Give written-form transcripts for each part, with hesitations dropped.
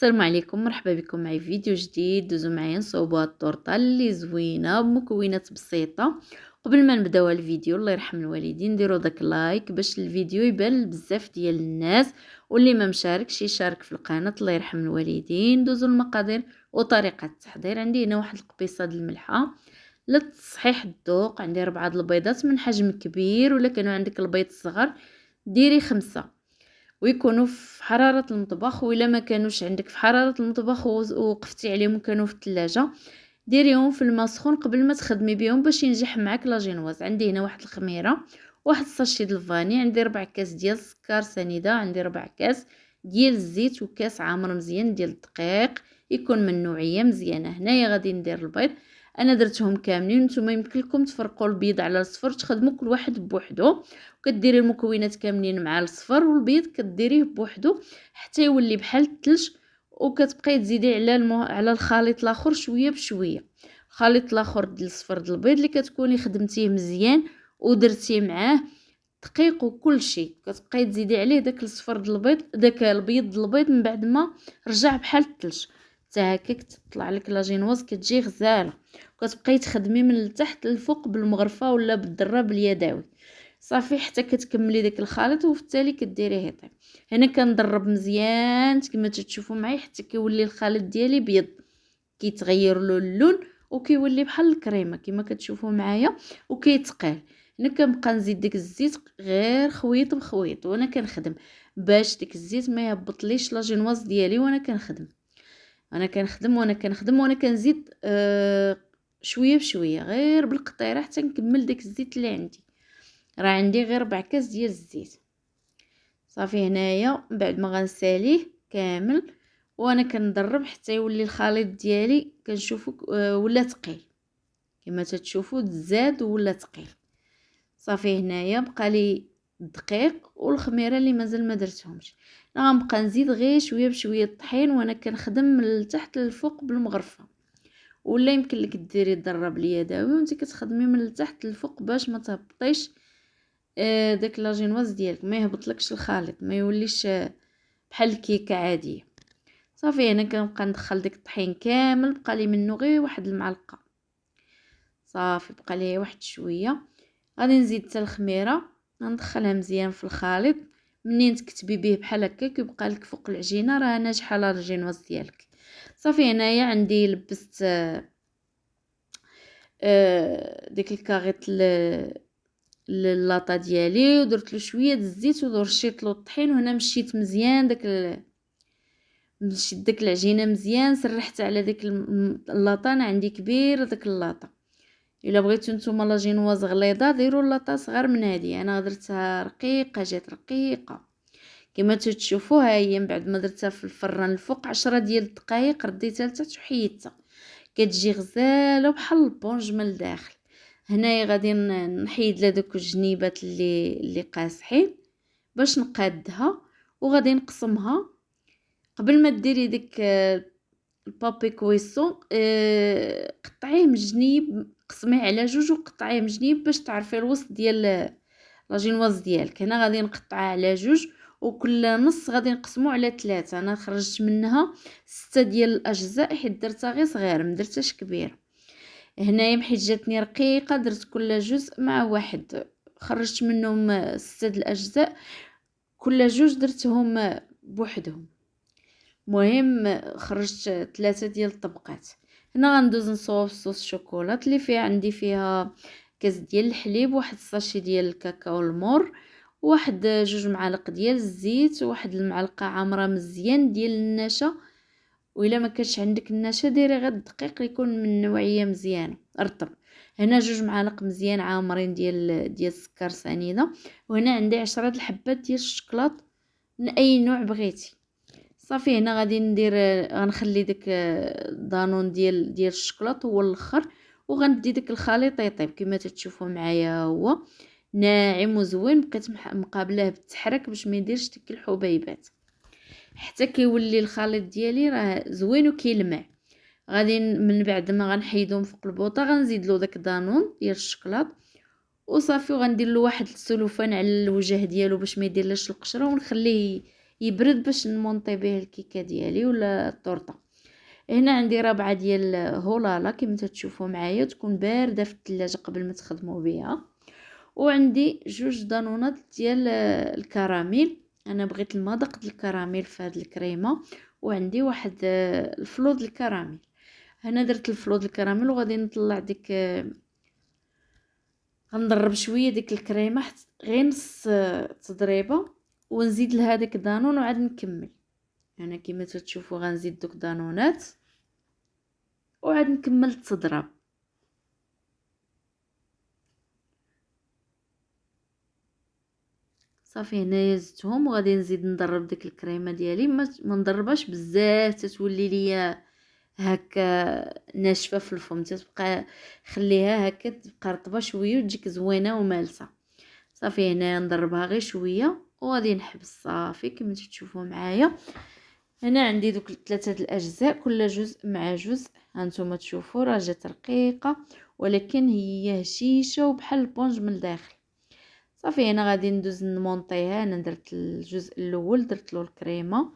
السلام عليكم، مرحبا بكم معي في فيديو جديد. دوزو معايا نصوبوا هاد الطورطه اللي زوينه بمكونات بسيطه. قبل ما نبداو الفيديو الله يرحم الوالدين ديروا داك لايك باش الفيديو يبان بزاف ديال الناس، واللي ما مشاركش يشارك في القناه الله يرحم الوالدين. دوزو المقادير وطريقه التحضير. عندي هنا واحد القبيصه د الملحه لتصحيح الذوق. عندي 4 البيضات من حجم كبير، ولا كانوا عندك البيض الصغر ديري 5 ويكونوا في حرارة المطبخ، وإلا ما كانوش عندك في حرارة المطبخ ووقفتي عليهم وكانوا في الثلاجة ديريهم في الماء سخون قبل ما تخدمي بهم باش ينجح معاك لاجينواز. عندي هنا واحد الخميره، واحد الساشي د الفاني، عندي 4 كاس ديال السكر سنيده، عندي 4 كاس ديال الزيت، وكاس عامر مزيان ديال الدقيق يكون من نوعيه مزيانه. هنايا غادي ندير البيض، انا درتهم كاملين. نتوما يمكن لكم تفرقوا البيض على الصفر، تخدموا كل واحد بوحدو، وكديري المكونات كاملين مع الصفر، والبيض كديريه بوحدو حتى يولي بحال الثلج، وكتبقاي تزيدي على الخليط الاخر شويه بشويه. الخليط الاخر ديال الصفر ديال البيض اللي كتكوني خدمتيه مزيان ودرتي معاه دقيق وكل شيء، كتبقاي تزيدي عليه داك الصفر ديال البيض، داك البيض ديال البيض من بعد ما رجع بحال الثلج حتى هكاك تطلع لك لاجينواز كتجي غزاله. وكتبقاي تخدمي من التحت للفوق بالمغرفه ولا بالدراب اليدوي صافي حتى كتكملي داك الخليط، وفي التالي كديريه طيب. هنا كندرب مزيان كما تشوفوا معايا حتى كيولي الخليط ديالي بيض، كيتغير له اللون وكيولي بحال الكريمه كما كتشوفوا معايا وكيتقال. هنا كنبقى نزيد داك الزيت غير خويط بخويط وانا كنخدم باش داك الزيت ما يهبطليش لاجينواز ديالي، وانا كنخدم وانا كنزيد شويه بشويه غير بالقطيره حتى نكمل داك الزيت اللي عندي. راه عندي غير 4 كاس ديال الزيت صافي. هنايا من بعد ما غنساليه كامل وانا كندرب حتى يولي الخليط ديالي كنشوفو ولا ثقيل كما تتشوفوا زاد ولا ثقيل صافي. هنايا بقى لي الدقيق والخميره اللي مازال ما درتهمش. انا غنبقى نزيد غير شويه بشويه الطحين وانا كنخدم من التحت للفوق بالمغرفه، ولا يمكن لك ديري الضرب اليدوي وانت كتخدمي من التحت للفوق باش ما تهبطيش داك لاجينواز ديالك، ما يهبطلكش الخليط، ما يوليش بحال الكيكه عاديه صافي. انا كنبقى ندخل داك الطحين كامل، بقى لي منه غير واحد المعلقه صافي، بقى لي واحد شويه. غادي نزيد حتى الخميره ندخلها مزيان في الخليط. منين تكتبي به بحال هكا كيبقى لك فوق العجينه راه ناجحه لاجينواز ديالك صافي. هنايا عندي لبست ديك الكاغيط اللاطه ديالي ودرت له شويه د الزيت ورشيت له الطحين، وهنا مشيت مزيان مشيت داك العجينه مزيان، سرحت على ديك اللاطه. انا عندي كبير داك اللاطه، الا بغيتو نتوما لاجينواز غليظه ديروا اللاطه صغار من هذه، انا درتها رقيقه جات رقيقه كما تشوفوا. ها هي من بعد ما درتها في الفران الفوق 10 ديال الدقائق رديتها لتحت وحيدتها كتجي غزاله بحال البونج من الداخل. هنايا غادي نحيد لها دوك الجنيبات اللي قاصحين باش نقادها، وغادي نقسمها. قبل ما ديري ديك البابي كويسون قطعيه من الجنيب، قسميه على جوج وقطعيه من الجنيب باش تعرفي الوسط ديال لاجينواز ديالك. هنا غادي نقطعها على جوج، وكل نص غادي نقسمو على 3. انا خرجت منها 6 ديال الاجزاء حيت درتها غير صغيره ما درتهاش كبيره. هنايا حيت جاتني رقيقه درت كل جزء مع واحد، خرجت منهم 6 الاجزاء، كل جوج درتهم بوحدهم. مهم خرجت 3 ديال الطبقات. هنا غندوز نصوب صوص شوكولات اللي فيها كاس ديال الحليب، واحد الساشي ديال الكاكاو المور، واحد 2 معالق ديال الزيت، واحد المعلقه عامره مزيان ديال النشا، وإلا ما كانش عندك النشا ديري غير الدقيق يكون من نوعيه مزيانه رطب. هنا 2 معالق مزيان عامرين ديال السكر سنيده، وهنا عندي 10 الحبات ديال الشوكولاط من اي نوع بغيتي صافي. هنا غادي ندير غنخلي داك دانون ديال الشوكولاط هو الاخر، وغندي داك الخليط يطيب كما تشوفوا معايا، هو ناعم وزوين. بقيت مقابلاه بالتحرك باش ما يديرش ديك الحبيبات حتى كيولي الخليط ديالي راه زوين وكيلمع. غادي من بعد ما غنحيدهم فوق البوطه غنزيد له داك دانون ديال الشوكولاط وصافي، وغندير له واحد السلوفان على الوجه ديالو باش ما يديرلاش القشره، ونخليه يبرد باش نمونطي به الكيكه ديالي ولا الطورطه. هنا عندي ربعه ديال هولالا كما تشوفوا معايا، تكون بارده في الثلاجه قبل ما تخدموا بها. وعندي جوج دانونات ديال الكراميل، انا بغيت المذاق ديال الكراميل في هذه الكريمه. وعندي واحد الفلود الكراميل. هنا درت الفلود الكراميل وغادي نطلع ديك غنضرب شويه ديك الكريمه حتى غير نص تضريبه، ونزيد لها داك دانون وعاد نكمل. انا كما تشوفوا غنزيد دوك دانونات وعاد نكمل التضرب. صافي هنايا زدتهم وغادي نزيد نضرب ديك الكريمه ديالي، ما نضربهاش بزاف تتولي ليا هكا ناشفه في الفم، تتبقى خليها هكا تبقى رطبه شويه وتجيك زوينه ومالسه. صافي هنا نضربها غير شويه وغادي نحبس. صافي كما تشوفوا معايا هنا عندي دوك 3 الاجزاء، كل جزء مع جزء. هانتوما تشوفوا راه جات رقيقه ولكن هي هشيشه وبحال البونج من الداخل. صافي هنا غادي ندوز نمونطيها. انا درت الجزء الاول درت له الكريمه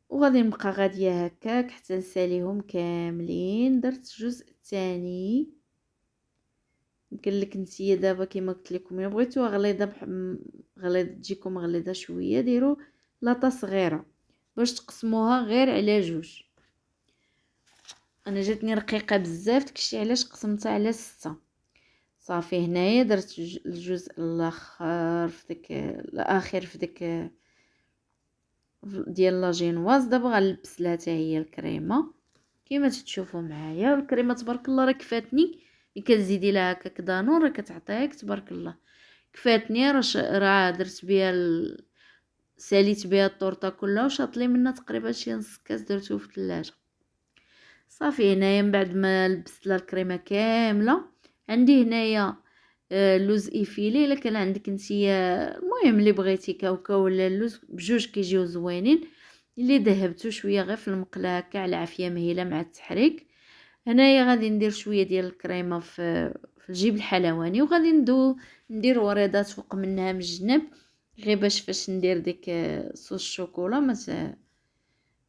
وغادي نبقى غاديه هكاك حتى نساليهم كاملين. درت الجزء الثاني. يمكن لك نتيا دابا كما قلت لكم الا بغيتوها غليظه غليظ تجيكم غليظه شويه، ديروا لاطه صغيره باش تقسموها غير على جوج. انا جاتني رقيقه بزاف داكشي علاش قسمتها على 6. صافي هنايا درت الجزء الاخر في ديك الاخير في ديك ديال لاجينواز. دابا غنلبس لها حتى هي الكريمه كما تشوفوا معايا. الكريمه تبارك الله راه كفاتني، ملي كتزيدي لها هكاك دانون راه كتعطيك تبارك الله. كفاتني راه درت بها ساليت بها الطورطه كلها وشاط لي منها تقريبا شي نص كاس درتو في الثلاجه. صافي هنايا من بعد ما لبست لها الكريمه كامله عندي هنايا لوز ايفيلي. الا كان عندك نتيا المهم اللي بغيتي كاوكاو ولا اللوز بجوج كيجيو زوينين، اللي ذهبتو شويه غير في المقله هكا على عافيه مهيله مع التحريك. هنايا غادي ندير شويه ديال الكريمه في الجيب الحلواني وغادي ندير وريضات فوق منها من الجنب، غير باش فاش ندير ديك صوص الشوكولا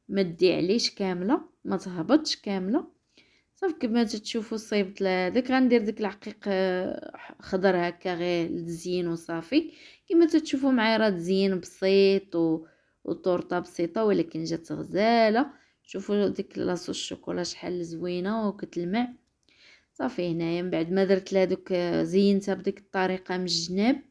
ما تدي عليش كامله، ما تهبطش كامله. صافي كما تشوفوا صيبت لهذاك غندير ديك العقيق خضر هكا غير للتزيين وصافي. كما تشوفوا معايا راه تزيين بسيط وطورطه بسيطه ولكن جات غزاله. شوفوا ديك لاصوص الشوكولا شحال زوينه وكتلمع. صافي هنايا من بعد ما درت لها دوك زينتها بديك الطريقه من الجناب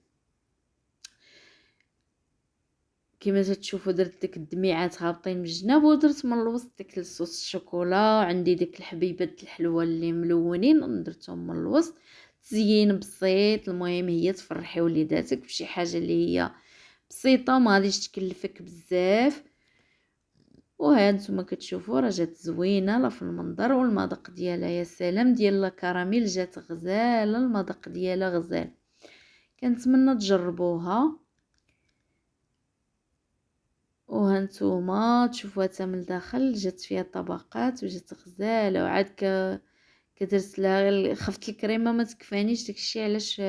كما تشوفوا درت ديك الدميعات هابطين من الجناب ودرت من الوسط ديك الصوص الشوكولا. وعندي ديك الحبيبات الحلوه اللي ملونين درتهم من الوسط. تزيين بسيط، المهم هي تفرحي وليداتك بشي حاجه اللي هي بسيطه ما غاديش تكلفك بزاف. وهاد نتوما كتشوفوا راه جات زوينه لا في المنظر والمذاق ديالها يا سلام ديال الكراميل جات غزاله، المذاق ديالها غزال. كنتمنى تجربوها. وهانتوما تشوفوها حتى من الداخل جات فيها طبقات وجات غزاله. وعاد كدرت لها غير خفت الكريمه ما تكفانيش، داكشي علاش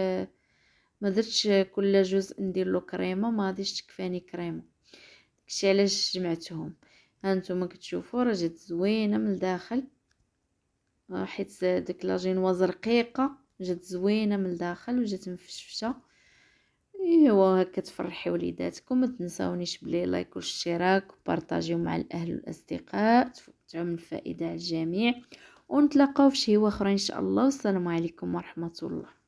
ما درتش كل جزء ندير له كريمه، ما غاديش تكفاني كريمه، داكشي علاش جمعتهم. هانتوما كتشوفوا راه جات زوينه من الداخل حيت داك لاجينواز رقيقه جات زوينه من الداخل وجات مفشفشه. ايوا هكا تفرحي وليداتكم. ما تنساونيش بلي لايك والاشتراك وبارطاجيو مع الاهل والاصدقاء تعم الفائده على الجميع. ونتلاقاو في شي اخرى ان شاء الله. والسلام عليكم ورحمه الله.